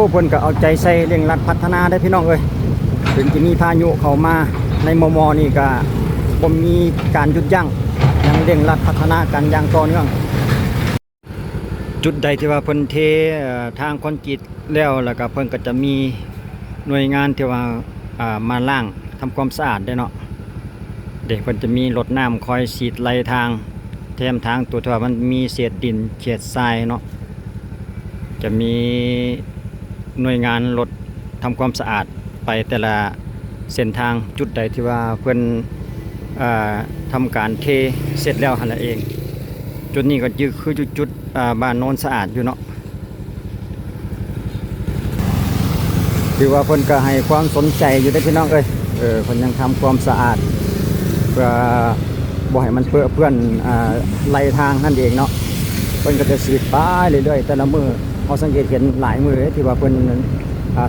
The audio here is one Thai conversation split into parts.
เพิ่นก็เอาใจใส่เร่งรัดพัฒนาได้พี่น้องเอ้ยถึงจะมีพายุเข้ามาในมมนี่ก็บ่มีการหยุดยั้งยังเร่งรัดพัฒนากันอย่างต่อเนื่องจุดใดที่ว่าเพิ่นเททางคอนกรีตแล้วก็เพิ่นก็จะมีหน่วยงานที่ว่ามาล้างทำความสะอาดได้เนาะเด็กเพิ่นจะมีรถน้ำคอยฉีดไหลทางแถมทางตัวที่ว่ามันมีเศษดินเศษทรายเนาะจะมีหน่วยงานรถทำความสะอาดไปแต่ละเส้นทางจุดใดที่ว่าเพิ่นทำการเทเสร็จแล้วหั่นละเองจุดนี้ก็คือจุดบ้านโน้นสะอาดอยู่เนาะถือว่าเพิ่นก็ให้ความสนใจอยู่ได้พี่น้องเอ้ยเพิ่นยังทำความสะอาดเพื่อบ่ให้มันเปื้อนไหลทางนั่นเองเนาะเพิ่นก็จะฉีดไปเรื่อยๆแต่ละมือเราสังเกตเห็นหลายมือที่ว่าเพิ่น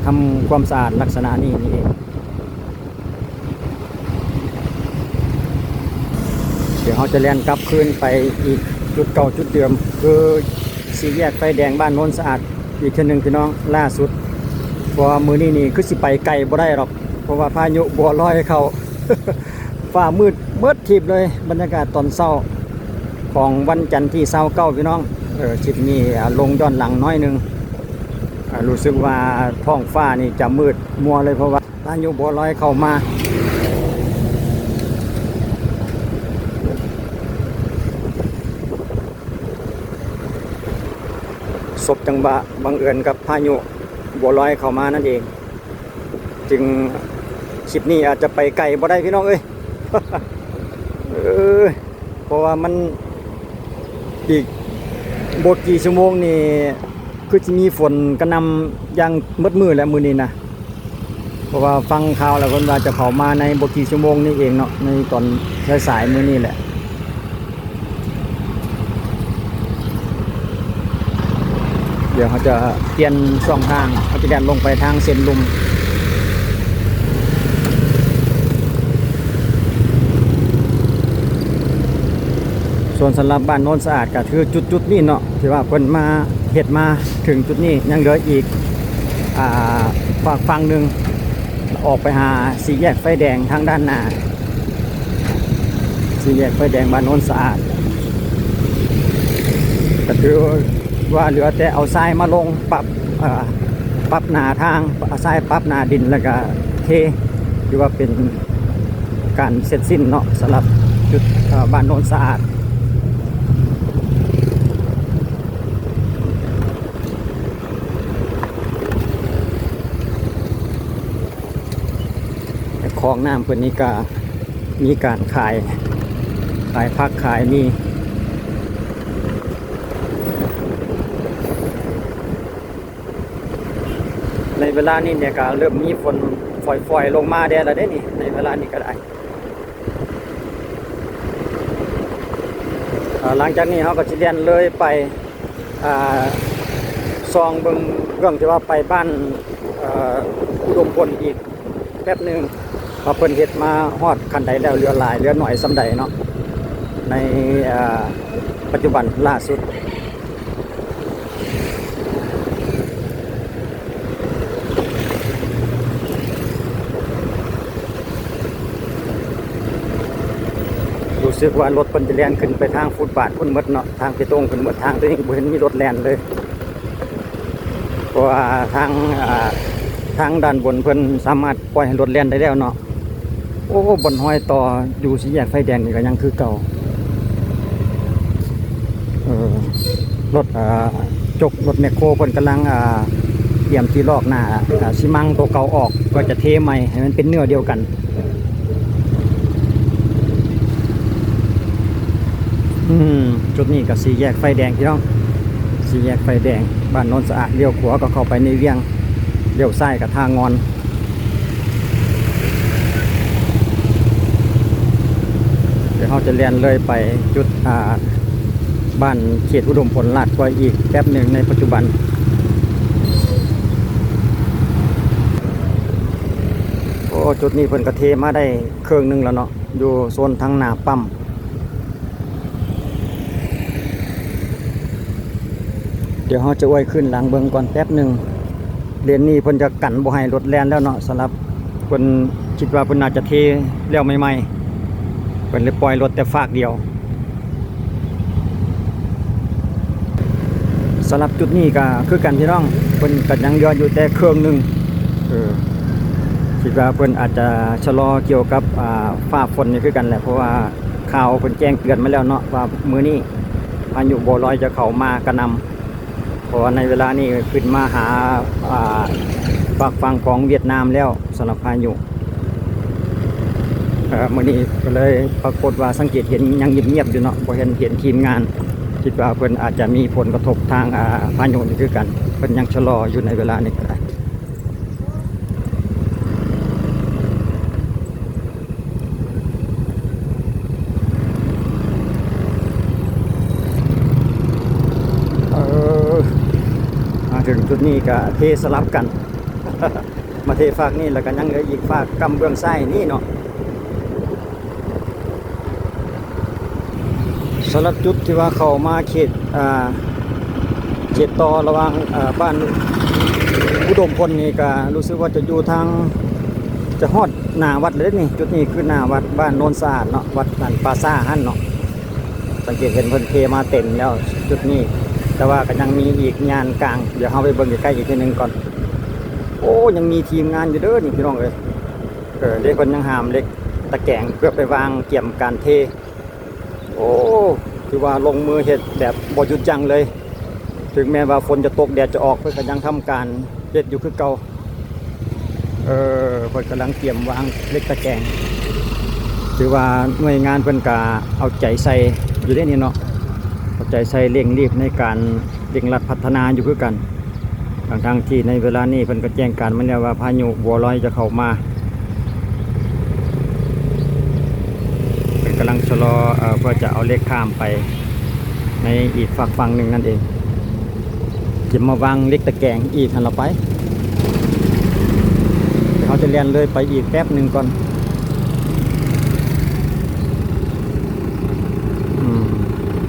ทำความสะอาดลักษณะนี้นี่เองเดี๋ยวเราจะเลียนกลับคืนไปอีกจุดเก่าจุดเดิมคือสี่แยกไฟแดงบ้านโน้นสะอาดอีกทีหนึ่งพี่น้องล่าสุดเพราะว่ามือนี้คือสิไปไกลบ่ได้หรอกเพราะว่าพายุบัวลอยเขา ฟ้ามืดเบิดทิพย์เลยบรรยากาศตอนเช้าของวันจันทร์ที่29พี่น้องคลิปนี้ลงย้อนหลังน้อยนึงรู้สึกว่าท้องฟ้านี่จะมืดมัวเลยเพราะว่าพายุบัวลอยเข้ามาศพจังหวะบังเอิญกับพายุบัวลอยเข้ามานั่นเองจึงคลิปนี้อาจจะไปไกลบ่ได้พี่น้องเอ้ย เพราะว่ามันอีกบทกี่ชั่วโมงนี่คือจะมีฝนกระนำยังมืดมืดแล้วมือนี้นะเพราะว่าฟังข่าวแล้วคนว่าจะเข้ามาในบทกี่ชั่วโมงนี่เองเนาะในตอนสายๆมือนี้แหละเดี๋ยวเขาจะเปลี่ยนช่องทางเขาจะเดินลงไปทางเส้นลุมส่วนสำหรับบ้านโน้นสะอาดก็คือจุดนี้เนาะที่ว่าเพิ่นมาเฮ็ดมาถึงจุดนี้ยังเหลืออีกฝั่งหนึ่งออกไปหาสี่แยกไฟแดงทางด้านหน้าสี่แยกไฟแดงบ้านโน้นสะอาดก็คือว่าเหลือแต่เอาทรายมาลงปรับหน้าทางทรายปรับหน้าดินแล้วก็เทที่ว่าเป็นการเสร็จสิ้นเนาะสำหรับจุดบ้านโน้นสะอาดคลองน้ำเพื่อนนี้ก็มีการขายพักขายมีในเวลานี้เนี่ยก็เริ่มมีฝนฝอยๆลงมาแดดแล้วได้นี่ในเวลานี้ก็ได้หลังจากนี้เขาก็จะเลียนเลยไปซองเบื้องที่ว่าไปบ้านอุดมพลอีกแป๊บหนึ่งพอเพิ่นเฮ็ดมาฮอดคันใดแล้วเรือหลายเรือหน่อยสำใดเนาะในปัจจุบันล่าสุดรู้สึกว่ารถเพิ่นจะแล่นขึ้นไปทางฟุตบาทพุ่นหมดเนาะทางไปตรงขึ้นหมดทางตัวนี้บ่เห็นมีรถแล่นเลยเพราะว่าทางด้านบนเพิ่นสามารถปล่อยให้รถแล่นได้แล้วเนาะโอ้บนห้อยต่ออยู่สี่แยกไฟแดงนี่ก็ยังคือเก่ารถรถแมคโครเพิ่นกำลังเตรียมที่ลอกหน้าซิมังตัวเก่าออกก็จะเทใหม่ให้มันเป็นเนื้อเดียวกันจุดนี้ก็สี่แยกไฟแดงพี่น้องสี่แยกไฟแดงบ้านโน้นสะอาดเลี้ยวขวาก็เข้าไปในเวียงเลี้ยวซ้ายกับทางงอนเดี๋ยวเราจะเลียนเลยไปจุดบ้านเขตอุดมพลลาดกว่าอีกแป๊บหนึ่งในปัจจุบันโอ้จุดนี้เพิ่นกระเทมาได้เครื่องนึงแล้วเนาะอยู่โซนทางหน้าปั๊มเดี๋ยวเราจะไว้ขึ้นหลังเบิงก่อนแป๊บหนึ่ง เดือนนี้เพิ่นจะกันบ่ให้รถแล่นแล้วเนาะสำหรับเพิ่นคิดว่าเพิ่นน่าจะเทแล้วใหม่ๆเพิ่นเลยปล่อยรถแต่ฝากเดียวสำหรับจุดนี้ก็คือกันพี่น้องเพิ่นก็ยังเหลืออยู่แต่เครื่องหนึงคิดว่าเพิ่นอาจจะชะลอเกี่ยวกับฟ้าฝนนี่คือกันแหละเพราะว่าข่าวเพิ่นแจ้งเตือนมาแล้วเนาะว่ามื้อนี้พายุโบร้อยจะเข้ามากระหน่ำเพราะว่าในเวลานี้ขึ้นมาหาฝากฝั่งของเวียดนามแล้วสำหรับพายุมื้อนี้ก็เลยปรากฏว่าสังเกตเห็นยังเงียบๆอยู่เนาะบ่เห็นทีมงานคิดว่าเพิ่นอาจจะมีผลกระทบทางพายุนี่คือกันเพิ่นยังชะลออยู่ในเวลานี้ก็ได้มาถึงจุดนี้ก็เทสลับกัน มาเทฝากนี่แล้วก็ยังเหลืออีกฝากกำเบื้องซ้ายนี่เนาะสำหรับจุดที่ว่าเข้ามาเขตต่อระหว่างบ้านอุดมพลนี่ก็รู้สึกว่าจะอยู่ทางจะฮอดหน้าวัดเลยนี่จุดนี้คือหน้าวัดบ้านโนนสะอาดเนาะวัดนันปาซ่าหั่นเนาะสังเกตเห็นเพิ่นเทมาเต็มแล้วจุดนี้แต่ว่าก็ยังมีอีกงานกลางเดี๋ยวเฮาไปเบิ่งใกล้ๆอีกทีนึงก่อนโอ้ยังมีทีมงานอยู่เด้อนี่พี่น้องเอ้ยเด็กคนยังหามเล็กตะแกรงเพื่อไปวางเกี่ยมการเทโอ้คือว่าลงมือเฮ็ดแบบบ่หยุดยั้งเลยถึงแม้ว่าฝนจะตกแดดจะออกเพิ่นก็ยังทำการเฮ็ดอยู่คือเก่าเพิ่นกำลังเตรียมวางเล็กตะแกรงถือว่าหน่วยงานเพิ่นก็เอาใจใส่อยู่ได้นี่เนาะเอาใจใส่เร่งรีบในการเร่งรัดพัฒนาอยู่คือกันทางที่ในเวลานี้เพิ่นก็แจ้งการมาแล้วว่าพายุบัวลอยจะเข้ามาเป็นกำลังชะลอเพื่อจะเอาเล็กข้ามไปในอีกฝั่งฝั่งหนึ่งนั่นเองจะมาวางเล็กตะแกรงอีกหันเราไปเขาจะเรียนเลยไปอีกแป๊บหนึ่งก่อน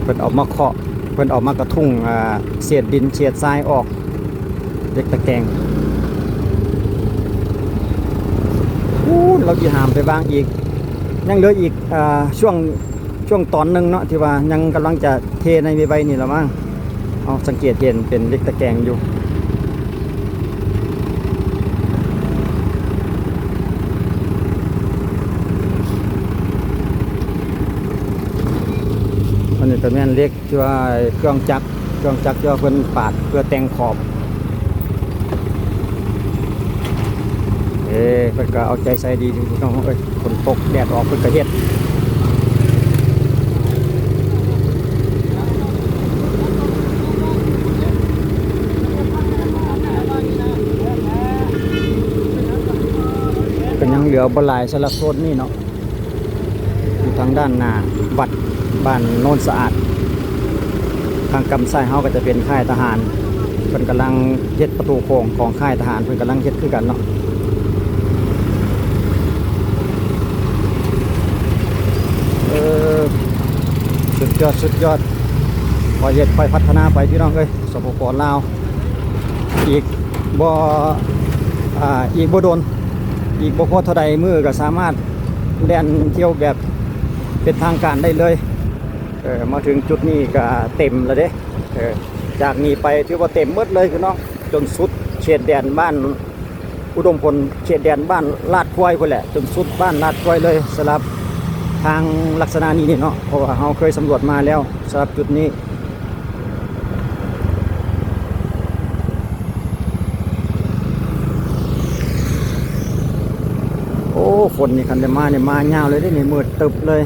เพิ่นออกมาเคาะเพิ่นออกมากระทุ้งเศษดินเศษทรายออกเล็กตะแกรงเราจะหามไปวางอีกยังเหลืออีกช่วงตอนหนึ่งเนาะที่ว่ายังกำลังจะเทในใบนี่ละมั้งเอาสังเกตเห็นเป็นเล็กตะแกรงอยู่อันนี้ก็แม่นเล็กที่ว่าเครื่องจักรที่ว่าเพิ่นปาดเพื่อแต่งขอบเพิ่นก็เอาใจใส่ดีพี่น้องเอ้ยฝนตกแดดออกเพิ่นก็เฮ็ดก็ยังเหลือบ่หลายสำหรับโซนนี้เนาะอยู่ทางด้านหน้าวัดบ้านโนนสะอาดทางกำไส้เฮาก็จะเป็นค่ายทหารเพิ่นกำลังเฮ็ดประตูโค้งของค่ายทหารเพิ่นกำลังเฮ็ดคือกันเนาะสุดยอดพอเฮ็ดไปพัฒนาไปพี่น้องเอ้ยสปป.ลาวอีกบ่โดนอีกบ่พอเท่าใดมือก็สามารถแล่นเที่ยวแบบเป็นทางการได้เลยมาถึงจุดนี้ก็เต็มแล้วเด้จากนี้ไปถือว่าเต็มหมดเลยพี่น้องจนสุดเขตแดนบ้านอุดมพลเขตแดนบ้านลาดควายพุ่นแหละจนสุดบ้านลาดควายเลยสำหรับทางลักษณะนี้เนาะเพราะว่าเราเคยสำรวจมาแล้วสำหรับจุดนี้โอ้ฝนนี่คันได้มาเนี่ยมาเงาเลยได้เนี่ยมืดตึบเลย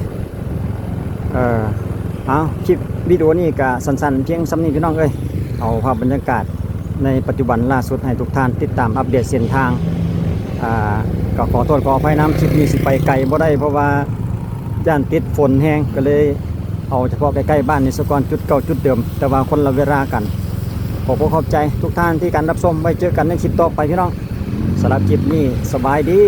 เอาคลิปวิดีโอนี้ก็สั้นๆเพียงซ้ำนี้พี่น้องเอ้ยเอาภาพบรรยากาศในปัจจุบันล่าสุดให้ทุกท่านติดตามอัปเดตเส้นทางก็ขอโทษขออภัยน้ำคลิปนี้สิไปไกลบ่ได้เพราะว่าย่านติดฝนแห้งก็เลยเอาเฉพาะใกล้ๆบ้านนี่สกอนจุดเก่าจุดเดิมแต่ว่าคนละเวลากันขอขอบใจทุกท่านที่การรับชมไว้เจอกันในคลิปต่อไปพี่น้องสำหรับคลิปนี้สบายดี